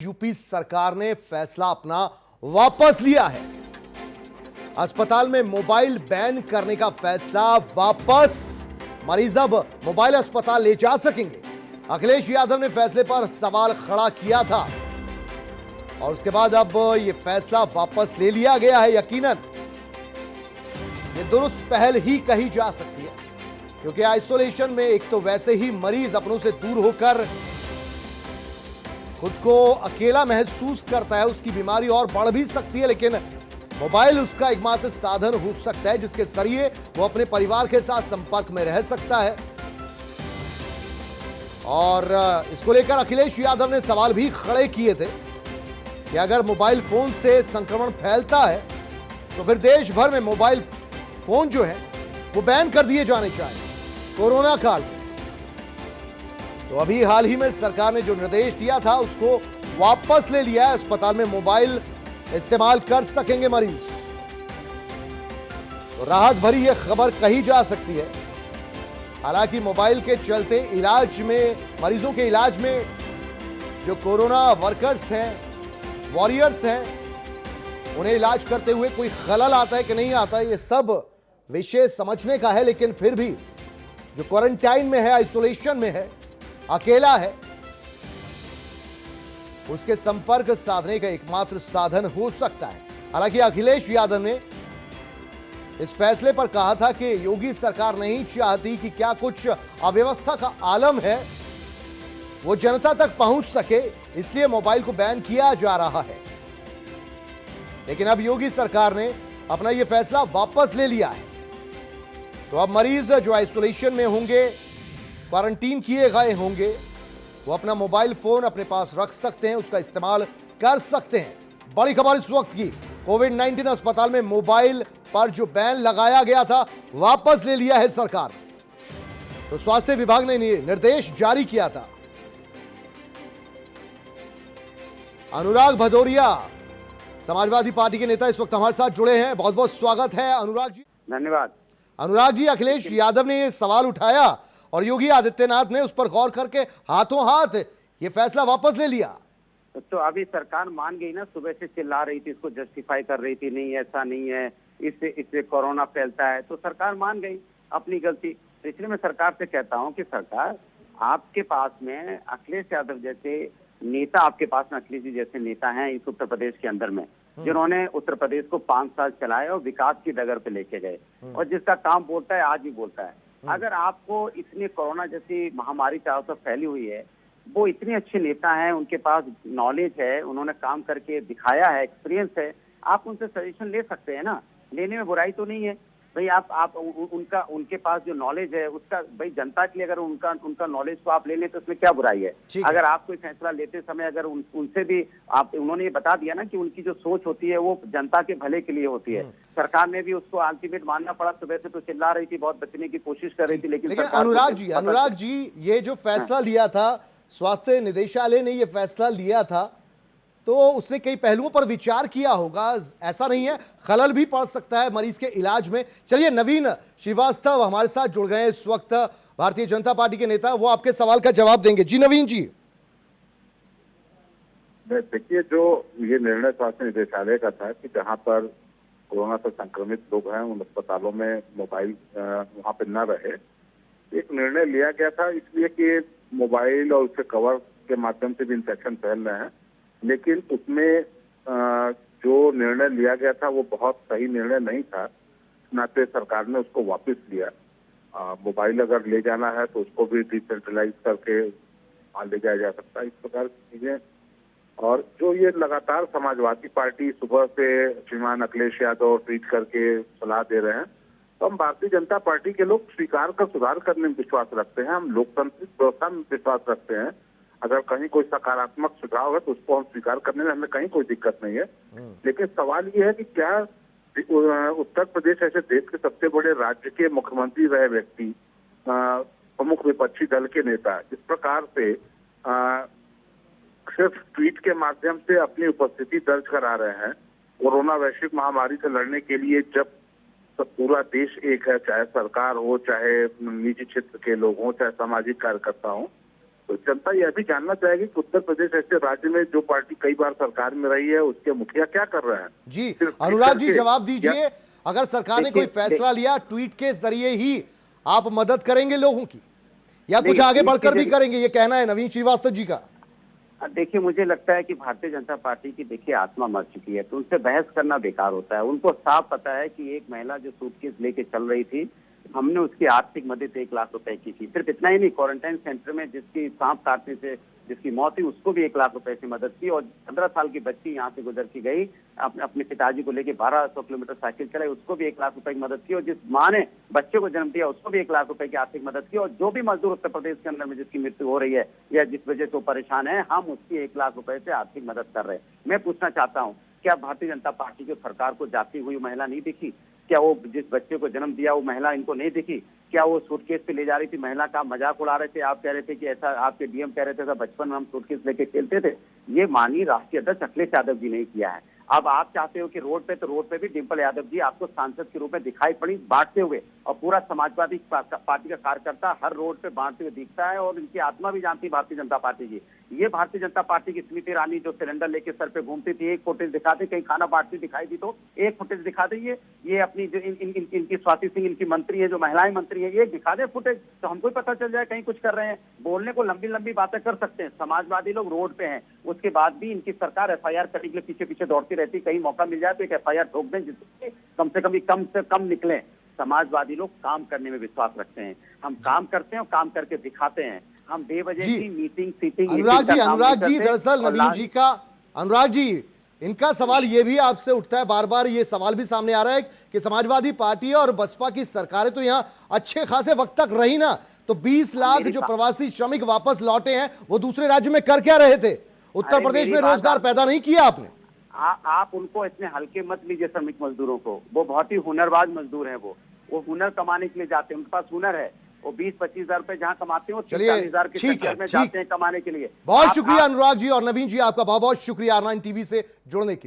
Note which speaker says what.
Speaker 1: UP सरकार ने फैसला अपना वापस लिया है। अस्पताल में मोबाइल बैन करने का फैसला वापस। मरीज अब मोबाइल अस्पताल ले जा सकेंगे। अखिलेश यादव ने फैसले पर सवाल खड़ा किया था और उसके बाद अब यह फैसला वापस ले लिया गया है। यकीनन ये दुरुस्त पहल ही कही जा सकती है, क्योंकि आइसोलेशन में एक तो वैसे ही मरीज अपनों से दूर होकर खुद को अकेला महसूस करता है, उसकी बीमारी और बढ़ भी सकती है, लेकिन मोबाइल उसका एकमात्र साधन हो सकता है जिसके जरिए वो अपने परिवार के साथ संपर्क में रह सकता है। और इसको लेकर अखिलेश यादव ने सवाल भी खड़े किए थे कि अगर मोबाइल फोन से संक्रमण फैलता है तो फिर देश भर में मोबाइल फोन जो है वो बैन कर दिए जाने चाहिए कोरोना काल में। तो अभी हाल ही में सरकार ने जो निर्देश दिया था उसको वापस ले लिया है। अस्पताल में मोबाइल इस्तेमाल कर सकेंगे मरीज। तो राहत भरी यह खबर कही जा सकती है। हालांकि मोबाइल के चलते इलाज में, मरीजों के इलाज में जो कोरोना वर्कर्स हैं, वॉरियर्स हैं, उन्हें इलाज करते हुए कोई खलल आता है कि नहीं आता है, ये सब विषय समझने का है। लेकिन फिर भी जो क्वारंटाइन में है, आइसोलेशन में है, अकेला है, उसके संपर्क साधने का एकमात्र साधन हो सकता है। हालांकि अखिलेश यादव ने इस फैसले पर कहा था कि योगी सरकार नहीं चाहती कि क्या कुछ अव्यवस्था का आलम है वो जनता तक पहुंच सके, इसलिए मोबाइल को बैन किया जा रहा है। लेकिन अब योगी सरकार ने अपना यह फैसला वापस ले लिया है। तो अब मरीज जो आइसोलेशन में होंगे, क्वारंटीन किए गए होंगे, वो अपना मोबाइल फोन अपने पास रख सकते हैं, उसका इस्तेमाल कर सकते हैं। बड़ी खबर इस वक्त की, कोविड-19 अस्पताल में मोबाइल पर जो बैन लगाया गया था वापस ले लिया है सरकार। तो स्वास्थ्य विभाग ने निर्देश जारी किया था। अनुराग भदौरिया समाजवादी पार्टी के नेता इस वक्त हमारे साथ जुड़े हैं। बहुत बहुत स्वागत है अनुराग जी।
Speaker 2: धन्यवाद।
Speaker 1: अनुराग जी, अखिलेश यादव ने यह सवाल उठाया और योगी आदित्यनाथ ने उस पर गौर करके हाथों हाथ ये फैसला वापस ले लिया।
Speaker 2: तो अभी सरकार मान गई ना, सुबह से चिल्ला रही थी, इसको जस्टिफाई कर रही थी, नहीं ऐसा नहीं है, इससे कोरोना फैलता है, तो सरकार मान गई अपनी गलती। तो इसलिए मैं सरकार से कहता हूं कि सरकार, आपके पास में अखिलेश यादव जैसे नेता, आपके पास में अखिलेश जी जैसे नेता हैं इस उत्तर प्रदेश के अंदर में, जिन्होंने उत्तर प्रदेश को 5 साल चलाए और विकास की डगर पे लेके गए, और जिसका काम बोलता है आज भी बोलता है। अगर आपको इतनी कोरोना जैसी महामारी चारों तरफ फैली हुई है, वो इतने अच्छे नेता हैं, उनके पास नॉलेज है, उन्होंने काम करके दिखाया है, एक्सपीरियंस है, आप उनसे सजेशन ले सकते हैं ना, लेने में बुराई तो नहीं है भाई। आप उनके पास जो नॉलेज है उसका, भाई जनता के लिए अगर उनका नॉलेज को आप ले लें तो उसमें क्या बुराई है। अगर आप कोई फैसला लेते समय अगर उनसे भी उन्होंने ये बता दिया ना कि उनकी जो सोच होती है वो जनता के भले के लिए होती है। सरकार ने भी उसको अल्टीमेट मानना पड़ा। सुबह से तो चिल्ला रही थी, बहुत बचने की कोशिश कर रही थी, लेकिन
Speaker 1: अनुराग जी ये जो फैसला लिया था, स्वास्थ्य निदेशालय ने ये फैसला लिया था, तो उसने कई पहलुओं पर विचार किया होगा। ऐसा नहीं है, खलल भी पड़ सकता है मरीज के इलाज में। चलिए, नवीन श्रीवास्तव हमारे साथ जुड़ गए इस वक्त, भारतीय जनता पार्टी के नेता, वो आपके सवाल का जवाब देंगे। जी नवीन जी।
Speaker 3: देखिए, जो ये निर्णय स्वास्थ्य निदेशालय का था कि जहां पर कोरोना से संक्रमित लोग हैं उन अस्पतालों में मोबाइल वहां पे न रहे, एक निर्णय लिया गया था इसलिए कि मोबाइल और उसके कवर के माध्यम से भी इन्फेक्शन फैल रहे हैं। लेकिन उसमें जो निर्णय लिया गया था वो बहुत सही निर्णय नहीं था, नाते सरकार ने उसको वापस लिया। मोबाइल अगर ले जाना है तो उसको भी डिसेंट्रलाइज करके ले जाया जा सकता है, इस प्रकार की चीजें। और जो ये लगातार समाजवादी पार्टी सुबह से श्रीमान अखिलेश यादव ट्वीट करके सलाह दे रहे हैं, तो हम भारतीय जनता पार्टी के लोग स्वीकार कर सुधार करने में विश्वास रखते हैं, हम लोकतांत्रिक व्यवस्था में विश्वास रखते हैं। अगर कहीं कोई सकारात्मक सुझाव है तो उसको हम स्वीकार करने में हमें कहीं कोई दिक्कत नहीं है। लेकिन सवाल ये है कि क्या उत्तर प्रदेश ऐसे देश के सबसे बड़े राज्य के मुख्यमंत्री रहे व्यक्ति, प्रमुख विपक्षी दल के नेता, इस प्रकार से सिर्फ ट्वीट के माध्यम से अपनी उपस्थिति दर्ज करा रहे हैं कोरोना वैश्विक महामारी से लड़ने के लिए, जब पूरा देश एक है, चाहे सरकार हो, चाहे निजी क्षेत्र के लोग हों, चाहे सामाजिक कार्यकर्ता हों, तो जनता यह भी जानना चाहेगी कि उत्तर प्रदेश ऐसे राज्य में जो पार्टी कई बार सरकार में रही है उसके मुखिया क्या कर रहे हैं।
Speaker 1: जी
Speaker 3: सिर्फ
Speaker 1: अनुराग जी
Speaker 3: करके
Speaker 1: जवाब दीजिए, अगर सरकार ने कोई फैसला लिया ट्वीट के जरिए ही आप मदद करेंगे लोगों की या कुछ आगे बढ़कर भी करेंगे, ये कहना है नवीन श्रीवास्तव जी का।
Speaker 2: देखिए, मुझे लगता है कि भारतीय जनता पार्टी की देखिए आत्मा मर चुकी है, तो उनसे बहस करना बेकार होता है। उनको साफ पता है कि एक महिला जो सूटकेस लेके चल रही थी, हमने उसकी आर्थिक मदद 1 लाख रुपए की थी। सिर्फ इतना ही नहीं, क्वारंटाइन सेंटर में जिसकी सांप काटने से जिसकी मौत हुई उसको भी 1 लाख रुपए से मदद की, और 15 साल की बच्ची यहाँ से गुजर के गई अपने पिताजी को लेके 1200 किलोमीटर साइकिल चलाई, उसको भी 1 लाख रुपए की मदद की, और जिस माँ ने बच्चे को जन्म दिया उसको भी 1 लाख रुपए की आर्थिक मदद की, और जो भी मजदूर उत्तर प्रदेश के अंदर में जिसकी मृत्यु हो रही है या जिस वजह से वो परेशान है, हम उसकी 1 लाख रुपए से आर्थिक मदद कर रहे हैं। मैं पूछना चाहता हूँ, क्या भारतीय जनता पार्टी की सरकार को जाती हुई महिला नहीं दिखी? क्या वो जिस बच्चे को जन्म दिया वो महिला इनको नहीं दिखी? क्या वो सूटकेस पे ले जा रही थी महिला का मजाक उड़ा रहे थे? आप कह रहे थे कि ऐसा आपके डीएम कह रहे थे बचपन में हम सूटकेस लेके खेलते थे। ये माननीय राष्ट्रीय अध्यक्ष अखिलेश यादव जी ने किया है। अब आप चाहते हो कि रोड पे भी डिम्पल यादव जी आपको सांसद के रूप में दिखाई पड़ी बांटते हुए, और पूरा समाजवादी पार्टी का कार्यकर्ता हर रोड पे बांटते हुए दिखता है, और इनकी आत्मा भी जानती भारतीय जनता पार्टी की। ये भारतीय जनता पार्टी की स्मृति ईरानी जो सिलेंडर लेके सर पे घूमती थी, एक फुटेज दिखा दे, कहीं खाना बांटती दिखाई दी तो एक फुटेज दिखा दे। ये अपनी जो इनकी स्वाति सिंह इनकी मंत्री है, जो महिलाएं मंत्री है, ये दिखा दे फुटेज, तो हमको पता चल जाए कहीं कुछ कर रहे हैं। बोलने को लंबी लंबी बातें कर सकते हैं, समाजवादी लोग रोड पे हैं, उसके बाद भी इनकी सरकार एफआईआर करने के लिए पीछे पीछे दौड़ती रहती। कहीं मौका मिल जाए तो एक एफआईआर ठोक दें जिससे कम से कम निकले। समाजवादी लोग काम करने में विश्वास रखते हैं, हम काम करते हैं और काम करके दिखाते हैं। हम बेवजह की मीटिंग सीटिंग
Speaker 1: अनुराग जी दरअसल नवीन जी का, अनुराग जी इनका सवाल ये भी आपसे उठता है, बार बार ये सवाल भी सामने आ रहा है कि समाजवादी पार्टी और बसपा की सरकारें तो यहाँ अच्छे खासे वक्त तक रही ना, तो 20 लाख जो प्रवासी श्रमिक वापस लौटे हैं वो दूसरे राज्य में कर क्या रहे थे? उत्तर प्रदेश में रोजगार पैदा नहीं किया आपने?
Speaker 2: आप उनको इतने हल्के मत लीजिए श्रमिक मजदूरों को, वो बहुत ही हुनरबाज मजदूर हैं। वो हुनर कमाने के लिए जाते हैं, उनके पास हुनर है। वो 20-25 हजार रुपए जहाँ कमाते हो 30,000 के चक्कर में जाते हैं कमाने के लिए।
Speaker 1: बहुत शुक्रिया अनुराग जी और नवीन जी, आपका बहुत बहुत शुक्रिया R9 टीवी से जुड़ने के लिए।